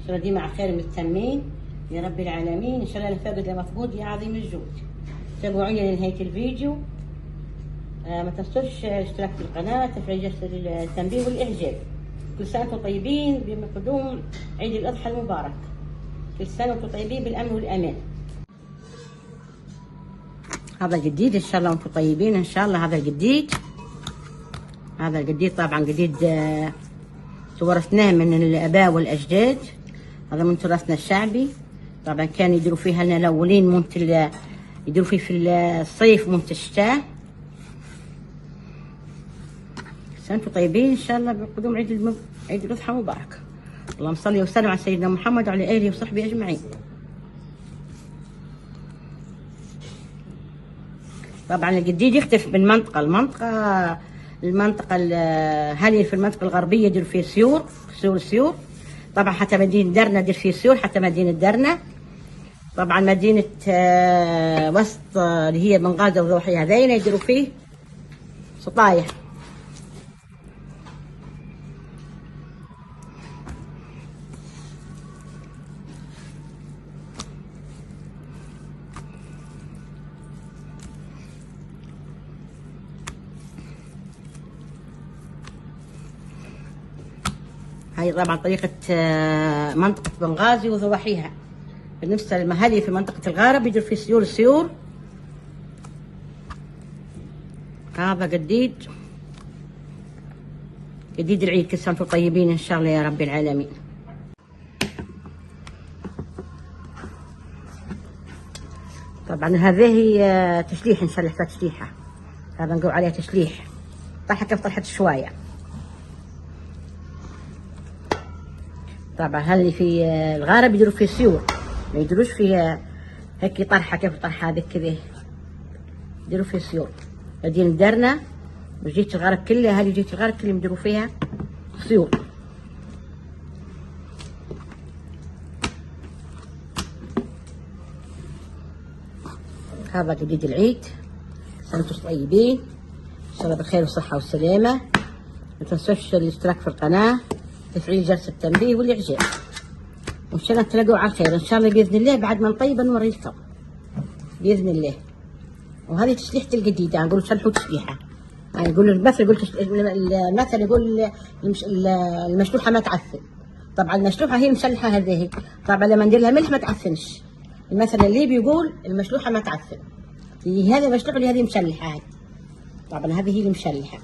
ان شاء الله ديما على خير متسمين يا رب العالمين. ان شاء الله لا فاقد لا مفقود يا عظيم الجود. تابعوني لنهايه الفيديو. ما تنسوش الاشتراك في القناه، تفعيل جرس التنبيه والاعجاب. كل سنه وانتم طيبين بقدوم عيد الاضحى المبارك. كل سنه وانتم طيبين بالامن والامان. هذا جديد ان شاء الله وانتم طيبين ان شاء الله. هذا الجديد، هذا الجديد طبعا جديد تورثناه من الاباء والاجداد. هذا من تراثنا الشعبي. طبعا كانوا يديروا فيها لنا الاولين مونت يديروا فيه في الصيف مونت الشتاء. انتم طيبين ان شاء الله بقدوم عيد الاضحى مبارك. اللهم صل وسلم على سيدنا محمد وعلى اله وصحبه اجمعين. طبعا الجديد يختلف من منطقه لمنطقه. هذه في المنطقه الغربيه يديروا فيه سيور. طبعا حتى مدينه درنا دير فيه سيور، حتى مدينه درنا. طبعا مدينه وسط اللي هي بنغازه وضوحيه هذين يديروا فيه سطايح. هاي طبعا طريقة منطقة بنغازي وضواحيها. بالنسبة للمهالي في منطقة الغارب يدير في سيور. هذا جديد العيد. كل سنة وانتم طيبين ان شاء الله يا رب العالمين. طبعا هذه تشليح ان شاء الله. تشليحة هذا نقول عليها تشليح. طرحة كيف طرحة الشواية. طبعا هذه في الغارب يديروا فيه سيور، ما يديروش فيها هيك طرحه كيف الطرحه هذيك كذا. يديروا فيه سيور. مدينة درنا وجهة الغرب كلها، هذه جهة الغرب كلها يديروا فيها سيور. هذا جديد العيد. سنة وانتم طيبين ان شاء الله بالخير والصحة والسلامة. ما تنسوش الاشتراك في القناة، تفعيل جرس التنبيه والاعجاب. وان شاء الله تلاقوا على خير ان شاء الله باذن الله. بعد ما نطيب نوريكم باذن الله. وهذه تشليحة الجديدة نقول شلحوا تشليحة. يعني يقول المثل يقول المشلوحة ما تعفن. طبعا المشلوحة هي مشلحة هذه. طبعا لما ندير لها ملح ما تعفنش. المثل اللي بيقول المشلوحة ما تعفن. هذه مشلوحة اللي هذه مشلحة. طبعا هذه هي المشلحة.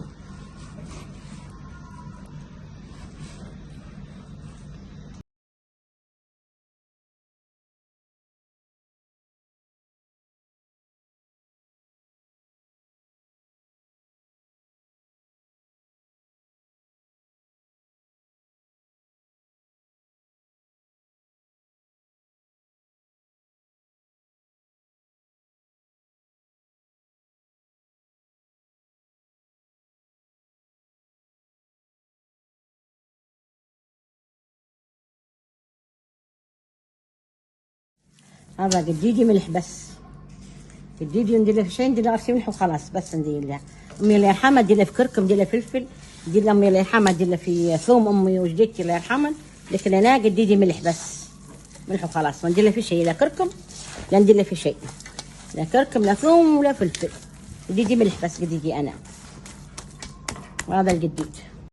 هذا قديدي ملح بس. قديدي ندير له في شيء، ندير له غير ملح وخلاص. بس ندير له امي الله يرحمها ندير له في كركم، ندير له فلفل، ندير له امي الله يرحمها ندير له في ثوم امي وجدتي الله يرحمها. لكن انا قديدي ملح بس، ملح وخلاص. ما ندير له في شيء، لا كركم لا ندير له في شيء، لا كركم لا ثوم ولا فلفل. قديدي ملح بس قديدي انا. وهذا الجديد.